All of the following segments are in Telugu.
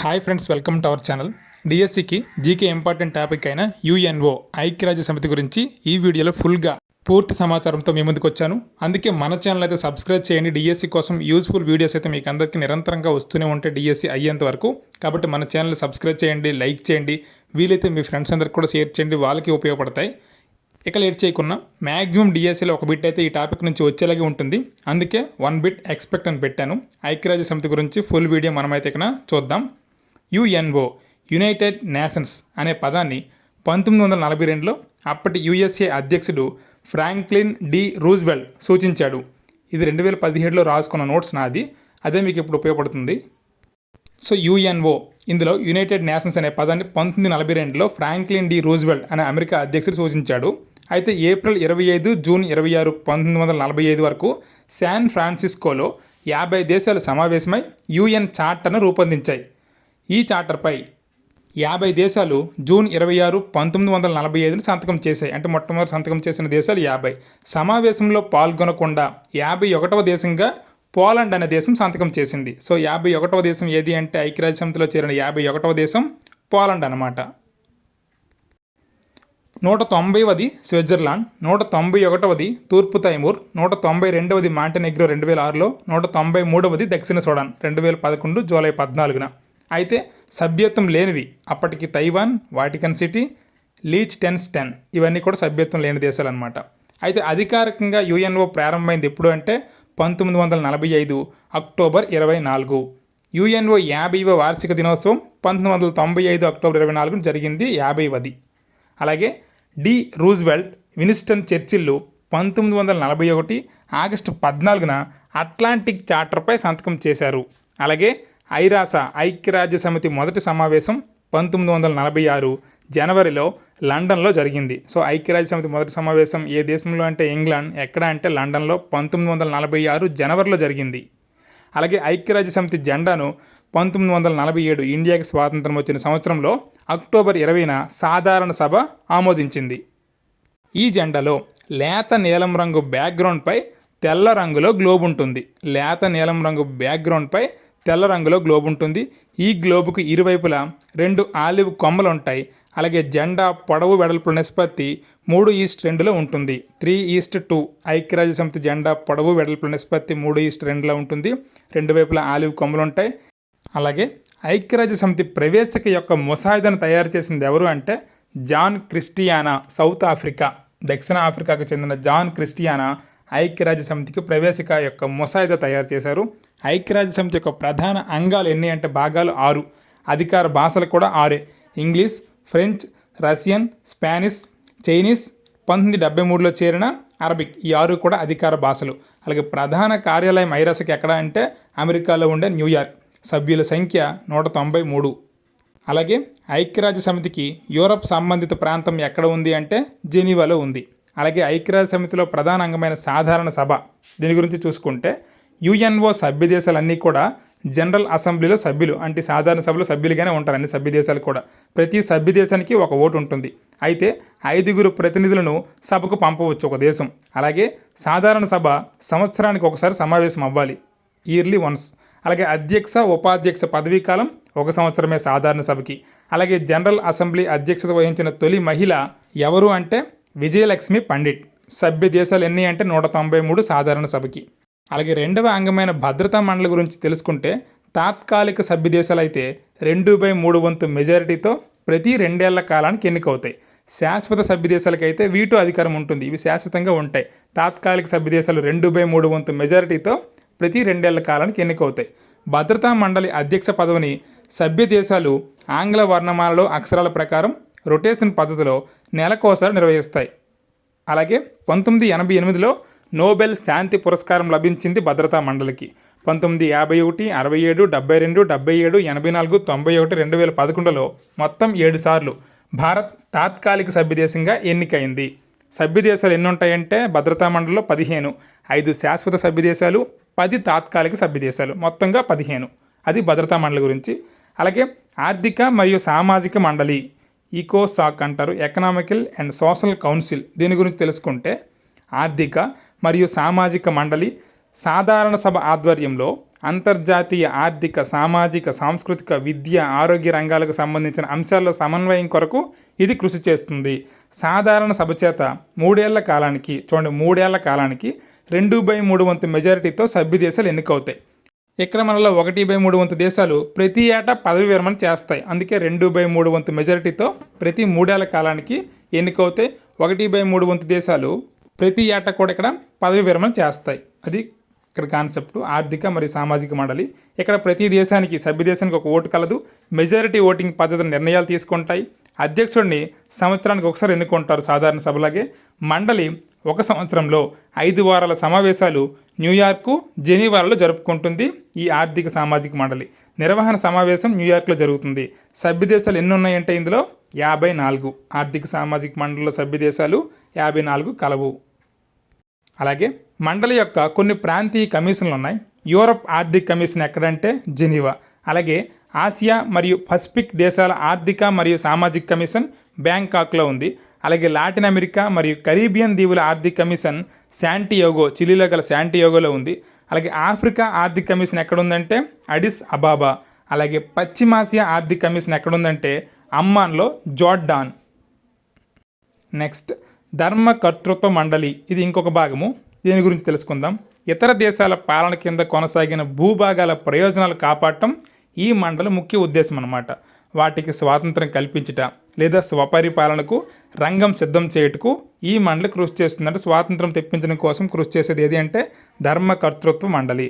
Hi friends, welcome to our channel. డిఎస్సికి జీకే ఇంపార్టెంట్ టాపిక్ అయిన యుఎన్ఓ ఐక్యరాజ్య సమితి గురించి ఈ వీడియోలో ఫుల్గా పూర్తి సమాచారంతో మీ ముందుకు వచ్చాను. అందుకే మన ఛానల్ అయితే సబ్స్క్రైబ్ చేయండి. డిఎస్సి కోసం యూస్ఫుల్ వీడియోస్ అయితే మీకు అందరికీ నిరంతరంగా వస్తూనే ఉంటాయి డిఎస్సి అయ్యేంత వరకు. కాబట్టి మన ఛానల్ సబ్స్క్రైబ్ చేయండి, లైక్ చేయండి, వీలైతే మీ ఫ్రెండ్స్ అందరికి కూడా షేర్ చేయండి, వాళ్ళకి ఉపయోగపడతాయి. ఇక లేట్ చేయకుండా మ్యాక్సిమం డిఎస్సిలో ఒక బిట్ అయితే ఈ టాపిక్ నుంచి వచ్చేలాగే ఉంటుంది. అందుకే 1 బిట్ ఎక్స్పెక్ట్ అని పెట్టాను. ఐక్యరాజ్య సమితి గురించి ఫుల్ వీడియో మనమైతే ఇక్కడ చూద్దాం. యుఎన్ఓ యునైటెడ్ నేషన్స్ అనే పదాన్ని 1942లో అప్పటి యుఎస్ఏ అధ్యక్షుడు ఫ్రాంక్లిన్ డి రూజ్వెల్ట్ సూచించాడు. ఇది 2017లో రాసుకున్న నోట్స్ నాది, అదే మీకు ఇప్పుడు ఉపయోగపడుతుంది. సో యుఎన్ఓ ఇందులో యునైటెడ్ నేషన్స్ అనే పదాన్ని 1942లో ఫ్రాంక్లిన్ డి రూజ్వెల్ట్ అనే అమెరికా అధ్యక్షుడు సూచించాడు. అయితే ఏప్రిల్ 25, జూన్ 26, 1945 వరకు శాన్ ఫ్రాన్సిస్కోలో 50 దేశాలు సమావేశమై యుఎన్ చార్టర్ను రూపొందించాయి. ఈ చార్టర్పై 50 దేశాలు జూన్ 26, 1945 సంతకం చేశాయి. అంటే మొట్టమొదటి సంతకం చేసిన దేశాలు 50. సమావేశంలో పాల్గొనకుండా 51వ దేశంగా పోలాండ్ అనే దేశం సంతకం చేసింది. సో 51వ దేశం ఏది అంటే ఐక్యరాజ్య సమితిలో చేరిన 51వ దేశం పోలాండ్ అన్నమాట. 190వది స్విట్జర్లాండ్, 191వది తూర్పు తైమూర్, 192వది మాంటెనెగ్రో 2006లో, 193వది దక్షిణ సూడాన్ 2011 జూలై 14న. అయితే సభ్యత్వం లేనివి అప్పటికి తైవాన్, వాటికన్ సిటీ, లీచ్టెన్స్టైన్ ఇవన్నీ కూడా సభ్యత్వం లేని దేశాలు అనమాట. అయితే అధికారికంగా యుఎన్ఓ ప్రారంభమైంది ఎప్పుడు అంటే 1945 అక్టోబర్ 24. యుఎన్ఓ 50వ వార్షిక దినోత్సవం 1995 అక్టోబర్ 24 జరిగింది, 50వది. అలాగే D Roosevelt, Winston Churchill 1941 August 14న అట్లాంటిక్ చార్టర్పై సంతకం చేశారు. అలాగే ఐరాస ఐక్యరాజ్య సమితి మొదటి సమావేశం 1946 జనవరిలో లండన్లో జరిగింది. సో ఐక్యరాజ్య సమితి మొదటి సమావేశం ఏ దేశంలో అంటే ఇంగ్లాండ్, ఎక్కడ అంటే లండన్లో 1946 జనవరిలో జరిగింది. అలాగే ఐక్యరాజ్య సమితి జెండాను 1947 ఇండియాకి స్వాతంత్రం వచ్చిన సంవత్సరంలో అక్టోబర్ 20న సాధారణ సభ ఆమోదించింది. ఈ జెండాలో లేత నీలం రంగు బ్యాక్గ్రౌండ్పై తెల్ల రంగులో గ్లోబ్ ఉంటుంది. లేత నీలం రంగు బ్యాక్గ్రౌండ్పై తెల్ల రంగులో గ్లోబ్ ఉంటుంది. ఈ గ్లోబుకు ఇరువైపులా 2 ఆలివ్ కొమ్మలు ఉంటాయి. అలాగే జెండా పొడవు వెడల్పుల నిష్పత్తి 3:2లో ఉంటుంది. 3:2 ఐక్యరాజ్య సమితి జెండా పొడవు వెడల్పుల నిష్పత్తి 3:2లో ఉంటుంది. 2 వైపులా ఆలివ్ కొమ్మలు ఉంటాయి. అలాగే ఐక్యరాజ్య సమితి ప్రవేశిక యొక్క ముసాయిదాను తయారు చేసింది ఎవరు అంటే జాన్ క్రిస్టియానా, సౌత్ ఆఫ్రికా, దక్షిణ ఆఫ్రికాకు చెందిన జాన్ క్రిస్టియానా ఐక్యరాజ్య సమితికి ప్రవేశిక యొక్క ముసాయిదా తయారు చేశారు. ఐక్యరాజ్య సమితి యొక్క ప్రధాన అంగాలు ఎన్ని అంటే భాగాలు 6. అధికార భాషలు కూడా 6. English, French, Russian, Spanish, Chinese, 1973లో చేరిన అరబిక్, ఈ 6 కూడా అధికార భాషలు. అలాగే ప్రధాన కార్యాలయం ఐరాసకి ఎక్కడ అంటే అమెరికాలో ఉండే న్యూయార్క్. సభ్యుల సంఖ్య 193. అలాగే ఐక్యరాజ్య సమితికి యూరప్ సంబంధిత ప్రాంతం ఎక్కడ ఉంది అంటే జెనీవాలో ఉంది. అలాగే ఐక్యరాజ్య సమితిలో ప్రధాన అంగమైన సాధారణ సభ, దీని గురించి చూసుకుంటే యుఎన్ఓ సభ్య దేశాలన్నీ కూడా జనరల్ అసెంబ్లీలో సభ్యులు, అంటే సాధారణ సభలో సభ్యులుగానే ఉంటారు అన్ని సభ్య దేశాలు కూడా. ప్రతి సభ్య దేశానికి ఒక ఓటు ఉంటుంది. అయితే 5 ప్రతినిధులను సభకు పంపవచ్చు ఒక దేశం. అలాగే సాధారణ సభ సంవత్సరానికి ఒకసారి సమావేశం అవ్వాలి, ఇయర్లీ వన్స్. అలాగే అధ్యక్ష, ఉపాధ్యక్ష పదవీ కాలం 1 సంవత్సరమే సాధారణ సభకి. అలాగే జనరల్ అసెంబ్లీ అధ్యక్షత వహించిన తొలి మహిళ ఎవరు అంటే విజయలక్ష్మి పండిట్. సభ్య దేశాలు ఎన్ని అంటే 193 సాధారణ సభకి. అలాగే 2వ అంగమైన భద్రతా మండలి గురించి తెలుసుకుంటే తాత్కాలిక సభ్య దేశాలు అయితే 2/3 వంతు మెజారిటీతో ప్రతి 2 ఏళ్ల కాలానికి ఎన్నికవుతాయి. శాశ్వత సభ్య దేశాలకైతే వీటో అధికారం ఉంటుంది, ఇవి శాశ్వతంగా ఉంటాయి. తాత్కాలిక సభ్య దేశాలు 2/3 వంతు మెజారిటీతో ప్రతి 2 ఏళ్ల కాలానికి ఎన్నికవుతాయి. భద్రతా మండలి అధ్యక్ష పదవిని సభ్య దేశాలు ఆంగ్ల వర్ణమాలలో అక్షరాల ప్రకారం రొటేషన్ పద్ధతిలో నెలకోసారి నిర్వహిస్తాయి. అలాగే 1988లో నోబెల్ శాంతి పురస్కారం లభించింది భద్రతా మండలికి. 1951, 67, 72, 77, 84, 91, 2011లో మొత్తం 7 సార్లు భారత్ తాత్కాలిక సభ్యదేశంగా ఎన్నికైంది. సభ్య దేశాలు ఎన్ని ఉంటాయంటే భద్రతా మండలిలో 15, 5 శాశ్వత సభ్య దేశాలు, 10 తాత్కాలిక సభ్య దేశాలు, మొత్తంగా 15. అది భద్రతా మండలి గురించి. అలాగే ఆర్థిక మరియు సామాజిక మండలి, ఈకోసాక్ అంటారు, ఎకనామికల్ అండ్ సోషల్ కౌన్సిల్, దీని గురించి తెలుసుకుంటే ఆర్థిక మరియు సామాజిక మండలి సాధారణ సభ ఆధ్వర్యంలో అంతర్జాతీయ ఆర్థిక, సామాజిక, సాంస్కృతిక, విద్య, ఆరోగ్య రంగాలకు సంబంధించిన అంశాల్లో సమన్వయం కొరకు ఇది కృషి చేస్తుంది. సాధారణ సభ చేత 3 ఏళ్ల కాలానికి 3 ఏళ్ల కాలానికి 2/3 వంతు మెజారిటీతో సభ్య దేశాలు ఎన్నికవుతాయి. ఇక్కడ మనలో 1/3 వంతు దేశాలు ప్రతి ఏటా పదవి విరమణ చేస్తాయి. అందుకే 2/3 వంతు మెజారిటీతో ప్రతి 3 ఏళ్ల కాలానికి ఎన్నికవుతాయి. 1/3 వంతు దేశాలు ప్రతి ఏటా కూడా ఇక్కడ పదవి విరమణ చేస్తాయి. అది ఇక్కడ కాన్సెప్ట్. ఆర్థిక మరియు సామాజిక మండలి ఇక్కడ ప్రతి దేశానికి, సభ్య దేశానికి ఒక ఓటు కలదు. మెజారిటీ ఓటింగ్ పద్ధతిని నిర్ణయాలు తీసుకుంటాయి. అధ్యక్షుడిని సంవత్సరానికి ఒకసారి ఎన్నుకుంటారు సాధారణ సభలాగే. మండలి ఒక సంవత్సరంలో 5 వారాల సమావేశాలు న్యూయార్కు, జెనీవాలో జరుపుకుంటుంది. ఈ ఆర్థిక సామాజిక మండలి నిర్వహణ సమావేశం న్యూయార్క్లో జరుగుతుంది. సభ్య దేశాలు ఎన్ని ఉన్నాయంటే ఇందులో 54. ఆర్థిక సామాజిక మండలిలో సభ్య దేశాలు 54 కలవు. అలాగే మండలి యొక్క కొన్ని ప్రాంతీయ కమిషన్లు ఉన్నాయి. యూరప్ ఆర్థిక కమిషన్ ఎక్కడంటే జెనీవా. అలాగే ఆసియా మరియు పసిఫిక్ దేశాల ఆర్థిక మరియు సామాజిక కమిషన్ బ్యాంకాక్లో ఉంది. అలాగే లాటిన్ అమెరికా మరియు కరీబియన్ దీవుల ఆర్థిక కమిషన్ శాంటియాగో, చిలీలో గల శాంటియాగోలో ఉంది. అలాగే ఆఫ్రికా ఆర్థిక కమిషన్ ఎక్కడుందంటే అడిస్ అబాబా. అలాగే పశ్చిమాసియా ఆర్థిక కమిషన్ ఎక్కడుందంటే అమ్మాన్లో, జోర్డాన్. నెక్స్ట్ ధర్మకర్తృత్వ మండలి, ఇది ఇంకొక భాగము. దీని గురించి తెలుసుకుందాం. ఇతర దేశాల పాలన కింద కొనసాగిన భూభాగాల ప్రయోజనాలు కాపాడటం ఈ మండలి ముఖ్య ఉద్దేశం అన్నమాట. వాటికి స్వాతంత్రం కల్పించుట లేదా స్వపరిపాలనకు రంగం సిద్ధం చేయుటకు ఈ మండలి కృషి చేస్తుంది. అంటే స్వాతంత్రం తెప్పించడం కోసం కృషి చేసేది ఏది అంటే ధర్మకర్తృత్వ మండలి.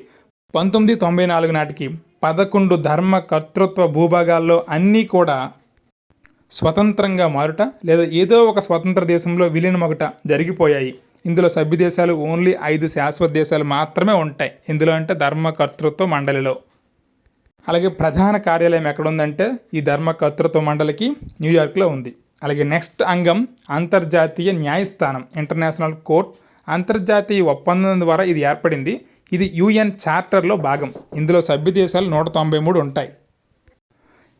1994 నాటికి 11 ధర్మకర్తృత్వ భూభాగాల్లో అన్నీ కూడా స్వతంత్రంగా మారుట లేదా ఏదో ఒక స్వతంత్ర దేశంలో విలీనమొకట జరిగిపోయాయి. ఇందులో సభ్య దేశాలు ఓన్లీ 5 శాశ్వత దేశాలు మాత్రమే ఉంటాయి. ఇందులో అంటే ధర్మకర్తృత్వ మండలిలో. అలాగే ప్రధాన కార్యాలయం ఎక్కడుందంటే ఈ ధర్మకర్తృత్వ మండలికి న్యూయార్క్లో ఉంది. అలాగే నెక్స్ట్ అంగం అంతర్జాతీయ న్యాయస్థానం, ఇంటర్నేషనల్ కోర్ట్. అంతర్జాతీయ ఒప్పందం ద్వారా ఇది ఏర్పడింది. ఇది యుఎన్ చార్టర్లో భాగం. ఇందులో సభ్య దేశాలు 193 ఉంటాయి.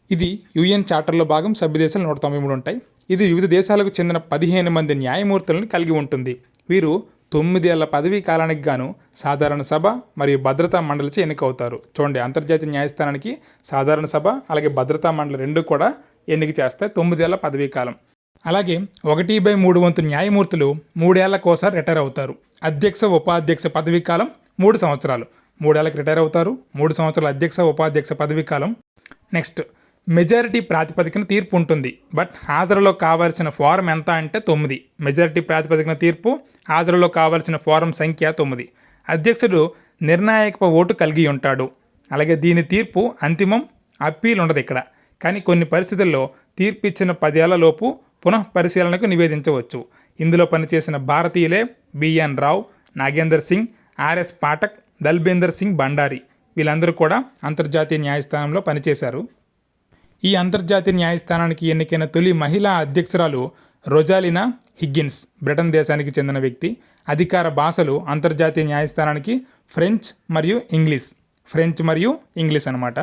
ఇది యుఎన్ చార్టర్లో భాగం. సభ్య దేశాలు 193 ఉంటాయి. ఇది వివిధ దేశాలకు చెందిన 15 మంది న్యాయమూర్తులను కలిగి ఉంటుంది. వీరు 9 ఏళ్ల పదవీ కాలానికి గాను సాధారణ సభ మరియు భద్రతా మండలిచే ఎన్నికవుతారు. చూడండి, అంతర్జాతీయ న్యాయస్థానానికి సాధారణ సభ అలాగే భద్రతా మండలి 2 కూడా ఎన్నిక చేస్తాయి. 9 ఏళ్ల పదవీ కాలం. అలాగే 1/3 వంతు న్యాయమూర్తులు 3 ఏళ్లకోసారి రిటైర్ అవుతారు. అధ్యక్ష, ఉపాధ్యక్ష పదవీ కాలం 3 సంవత్సరాలు. 3 ఏళ్లకు రిటైర్ అవుతారు. 3 సంవత్సరాల అధ్యక్ష, ఉపాధ్యక్ష పదవీ కాలం. నెక్స్ట్ మెజారిటీ ప్రాతిపదికన తీర్పు ఉంటుంది. బట్ హాజరులో కావాల్సిన ఫారం ఎంత అంటే 9. మెజారిటీ ప్రాతిపదికన తీర్పు, హాజరులో కావాల్సిన ఫారం సంఖ్య 9. అధ్యక్షుడు నిర్ణాయక ఓటు కలిగి ఉంటాడు. అలాగే దీని తీర్పు అంతిమం, అప్పీల్ ఉండదు ఇక్కడ. కానీ కొన్ని పరిస్థితుల్లో తీర్పు ఇచ్చిన 10 ఏళ్లలోపు పునః పరిశీలనకు నివేదించవచ్చు. ఇందులో పనిచేసిన భారతీయులే బిఎన్ రావు, నాగేందర్ సింగ్, ఆర్ఎస్ పాఠక్, దల్బేందర్ సింగ్ భండారి. వీళ్ళందరూ కూడా అంతర్జాతీయ న్యాయస్థానంలో పనిచేశారు. ఈ అంతర్జాతీయ న్యాయస్థానానికి ఎన్నికైన తొలి మహిళా అధ్యక్షురాలు రొజాలినా హిగ్గిన్స్, బ్రిటన్ దేశానికి చెందిన వ్యక్తి. అధికార భాషలు అంతర్జాతీయ న్యాయస్థానానికి ఫ్రెంచ్ మరియు ఇంగ్లీష్ అన్నమాట.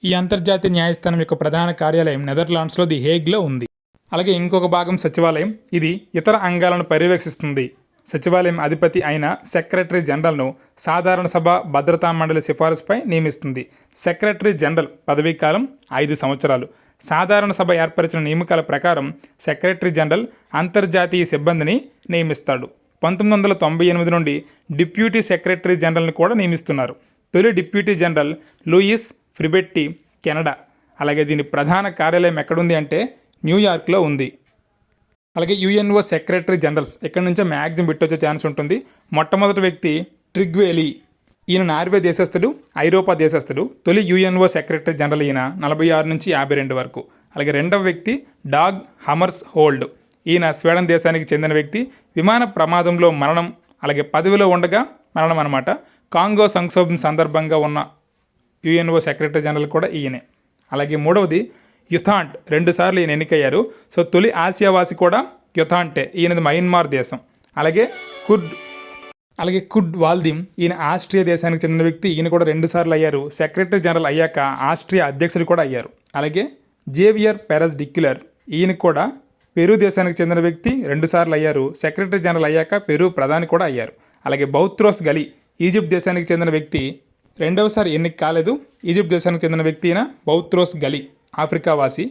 ఈ అంతర్జాతీయ న్యాయస్థానం యొక్క ప్రధాన కార్యాలయం నెదర్లాండ్స్లో ది హేగ్లో ఉంది. అలాగే ఇంకొక భాగం సచివాలయం. ఇది ఇతర అంగాలను పర్యవేక్షిస్తుంది. సచివాలయం అధిపతి అయిన సెక్రటరీ జనరల్ను సాధారణ సభ, భద్రతా మండలి సిఫారసుపై నియమిస్తుంది. సెక్రటరీ జనరల్ పదవీ కాలం 5 సంవత్సరాలు. సాధారణ సభ ఏర్పరిచిన నియామకాల ప్రకారం సెక్రటరీ జనరల్ అంతర్జాతీయ సిబ్బందిని నియమిస్తాడు. 1998 నుండి డిప్యూటీ సెక్రటరీ జనరల్ని కూడా నియమిస్తున్నారు. తొలి డిప్యూటీ జనరల్ లూయిస్ ఫ్రిబెట్టి, కెనడా. అలాగే దీని ప్రధాన కార్యాలయం ఎక్కడుంది అంటే న్యూయార్క్లో ఉంది. అలాగే యుఎన్ఓ సెక్రటరీ జనరల్స్ ఎక్కడి నుంచో మ్యాక్సిమం బిట్టొచ్చే ఛాన్స్ ఉంటుంది. మొట్టమొదటి వ్యక్తి ట్రిగ్వేలీ. ఈయన నార్వే దేశస్థుడు, ఐరోపా దేశస్థుడు. తొలి యుఎన్ఓ సెక్రటరీ జనరల్ ఈయన 46 నుంచి 52 వరకు. అలాగే రెండవ వ్యక్తి డాగ్ హమర్స్ హోల్డ్. ఈయన స్వీడన్ దేశానికి చెందిన వ్యక్తి. విమాన ప్రమాదంలో మరణం, అలాగే పదవిలో ఉండగా మరణం అన్నమాట. కాంగో సంక్షోభం సందర్భంగా ఉన్న యుఎన్ఓ సెక్రటరీ జనరల్ కూడా ఈయనే. అలాగే మూడవది యుథాంట్, 2 సార్లు ఈయన ఎన్నికయ్యారు. సో తొలి ఆసియావాసి కూడా యుథాంటే. ఈయనది మయన్మార్ దేశం. అలాగే కుడ్ వాల్దిమ్, ఈయన ఆస్ట్రియా దేశానికి చెందిన వ్యక్తి. ఈయన కూడా 2 సార్లు అయ్యారు. సెక్రటరీ జనరల్ అయ్యాక ఆస్ట్రియా అధ్యక్షుడు కూడా అయ్యారు. అలాగే జేవియర్ పెరస్ డిక్యులర్, ఈయన కూడా పెరు దేశానికి చెందిన వ్యక్తి. 2 సార్లు అయ్యారు. సెక్రటరీ జనరల్ అయ్యాక పెరు ప్రధాని కూడా అయ్యారు. అలాగే బౌత్రోస్ గలి, ఈజిప్ట్ దేశానికి చెందిన వ్యక్తి. రెండవసారి ఎన్నిక కాలేదు. ఈజిప్ట్ దేశానికి చెందిన వ్యక్తి అయిన బౌత్రోస్ గలి, ఆఫ్రికా వాసి.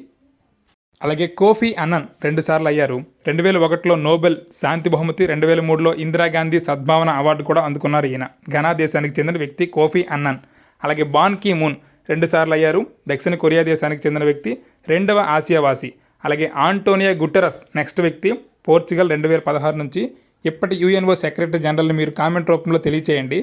అలాగే కోఫీ అన్నన్ 2 సార్లు అయ్యారు. 2001లో నోబెల్ శాంతి బహుమతి, 2003లో ఇందిరాగాంధీ సద్భావన అవార్డు కూడా అందుకున్నారు ఈయన. ఘనా దేశానికి చెందిన వ్యక్తి కోఫీ అన్నన్. అలాగే బాన్ కీ మూన్ 2 సార్లు అయ్యారు. దక్షిణ కొరియా దేశానికి చెందిన వ్యక్తి, 2వ ఆసియావాసి. అలాగే ఆంటోనియో గుటెరస్ నెక్స్ట్ వ్యక్తి, పోర్చుగల్ 2016 నుంచి. ఇప్పటి యుఎన్ఓ సెక్రటరీ జనరల్ని మీరు కామెంట్ రూపంలో తెలియచేయండి.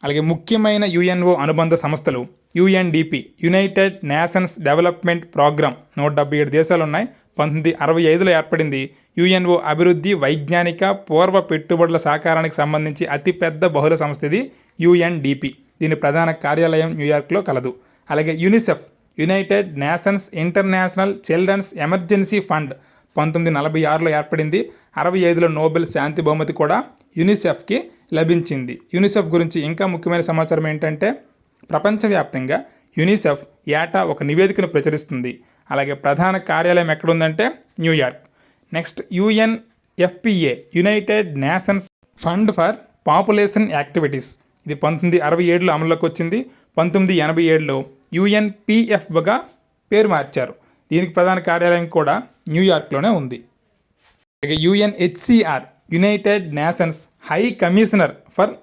అలాగే ముఖ్యమైన యుఎన్ఓ అనుబంధ సంస్థలు UNDP, United Nations Development Programme. 177 దేశాలు ఉన్నాయి. 1965లో ఏర్పడింది. యుఎన్ఓ అభివృద్ధి, వైజ్ఞానిక, పూర్వ పెట్టుబడుల సహకారానికి సంబంధించి అతిపెద్ద బహుళ సంస్థ ఇది యుఎన్డిపి. దీని ప్రధాన కార్యాలయం న్యూయార్క్లో కలదు. అలాగే UNICEF, United Nations International Children's Emergency Fund, 1946లో ఏర్పడింది. 65లో నోబెల్ శాంతి బహుమతి కూడా యునిసెఫ్కి లభించింది. యునిసెఫ్ గురించి ఇంకా ముఖ్యమైన సమాచారం ఏంటంటే, ప్రపంచవ్యాప్తంగా యునిసెఫ్ ఏటా ఒక నివేదికను ప్రచురిస్తుంది. అలాగే ప్రధాన కార్యాలయం ఎక్కడుందంటే New York. Next UNFPA, United Nations Fund for Population Activities. ఇది 1967లో అమల్లోకి వచ్చింది. 1987లో యుఎన్పిఎఫ్గా పేరు మార్చారు. దీనికి ప్రధాన కార్యాలయం కూడా న్యూయార్క్లోనే ఉంది. అలాగే UNHCR, United Nations High Commissioner for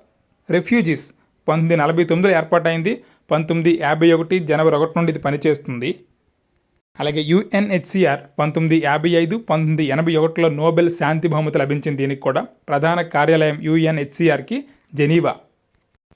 Refugees, 1949లో ఏర్పాటైంది. 1951 జనవరి 1 నుండి ఇది పనిచేస్తుంది. అలాగే యుఎన్హెచ్సిఆర్ 1955, 1981లో నోబెల్ శాంతి బహుమతి లభించింది. దీనికి కూడా ప్రధాన కార్యాలయం యుఎన్హెచ్సిఆర్కి Geneva.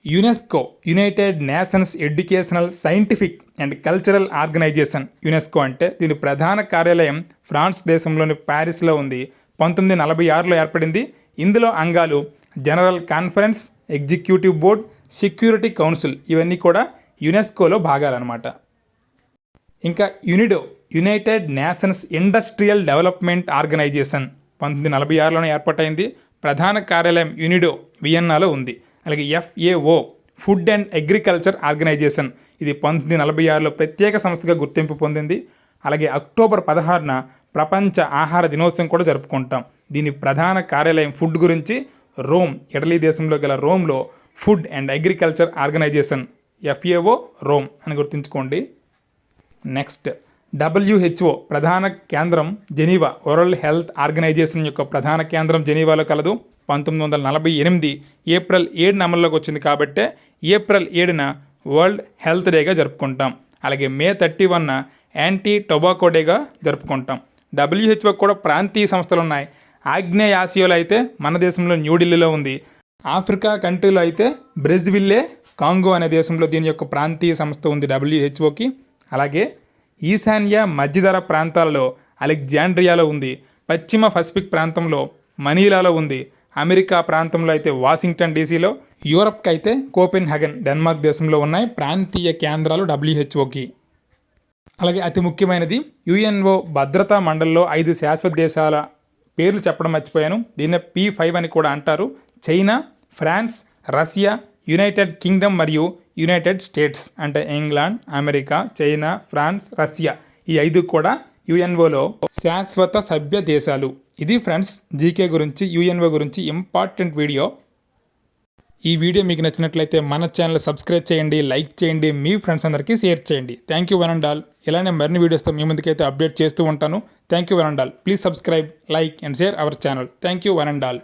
UNESCO, United Nations Educational, Scientific and Cultural Organization. UNESCO అంటే దీని ప్రధాన కార్యాలయం ఫ్రాన్స్ దేశంలోని ప్యారిస్లో ఉంది. 1946లో ఏర్పడింది. ఇందులో అంగాలు General Conference, Executive Board, Security Council, ఇవన్నీ కూడా యునెస్కోలో భాగాలన్నమాట. ఇంకా UNIDO, United Nations Industrial Development Organization, 1946లోనే ఏర్పాటైంది. ప్రధాన కార్యాలయం యునిడో వియన్నాలో ఉంది. అలాగే FAO, Food and Agriculture Organization, ఇది 1946లో ప్రత్యేక సంస్థగా గుర్తింపు పొందింది. అలాగే అక్టోబర్ 16న ప్రపంచ ఆహార దినోత్సవం కూడా జరుపుకుంటాం. దీని ప్రధాన కార్యాలయం ఫుడ్ గురించి రోమ్, ఇటలీ దేశంలో గల రోమ్లో Food and Agriculture Organization, FAO Rome అని గుర్తుంచుకోండి. నెక్స్ట్ డబ్ల్యూహెచ్ఓ ప్రధాన కేంద్రం జెనీవా. వరల్డ్ హెల్త్ ఆర్గనైజేషన్ యొక్క ప్రధాన కేంద్రం జెనీవాలో కలదు. 1948 ఏప్రిల్ 7న అమల్లోకి వచ్చింది కాబట్టే ఏప్రిల్ 7న వరల్డ్ హెల్త్ డేగా జరుపుకుంటాం. అలాగే మే 31న యాంటీ టొబాకో డేగా జరుపుకుంటాం. డబ్ల్యూహెచ్ఓ కూడా ప్రాంతీయ సంస్థలు ఉన్నాయి. ఆగ్నేయ ఆసియాలో అయితే మన దేశంలో న్యూఢిల్లీలో ఉంది. ఆఫ్రికా కంట్రీలో అయితే బ్రెజివిల్లే, కాంగో అనే దేశంలో దీని యొక్క ప్రాంతీయ సంస్థ ఉంది డబ్ల్యూహెచ్ఓకి. అలాగే ఈశాన్య మధ్యధర ప్రాంతాలలో అలెగ్జాండ్రియాలో ఉంది. పశ్చిమ పసిఫిక్ ప్రాంతంలో మనీలాలో ఉంది. అమెరికా ప్రాంతంలో అయితే వాషింగ్టన్ డీసీలో, యూరప్కి అయితే కోపెన్హెగన్ డెన్మార్క్ దేశంలో ఉన్నాయి ప్రాంతీయ కేంద్రాలు డబ్ల్యూహెచ్ఓకి. అలాగే అతి ముఖ్యమైనది యుఎన్ఓ భద్రతా మండలిలో 5 శాశ్వత దేశాల పేర్లు చెప్పడం మర్చిపోయాను. దీన్నే P5 అని కూడా అంటారు. China, France, Russia, United Kingdom మరియు యునైటెడ్ స్టేట్స్. అంటే England, America, China, France, Russia, ఈ 5 కూడా యుఎన్ఓలో శాశ్వత సభ్య దేశాలు. ఇది ఫ్రెండ్స్ జీకే గురించి, యుఎన్ఓ గురించి ఇంపార్టెంట్ వీడియో. ఈ వీడియో మీకు నచ్చినట్లయితే మన ఛానల్ సబ్స్క్రైబ్ చేయండి, లైక్ చేయండి, మీ ఫ్రెండ్స్ అందరికీ షేర్ చేయండి. Thank you one and all. ఇలానే మరిన్ని వీడియోస్తో మీ ముందుకైతే అప్డేట్ చేస్తూ ఉంటాను. Thank you one and all. Please subscribe, like and share our channel. Thank you one and all.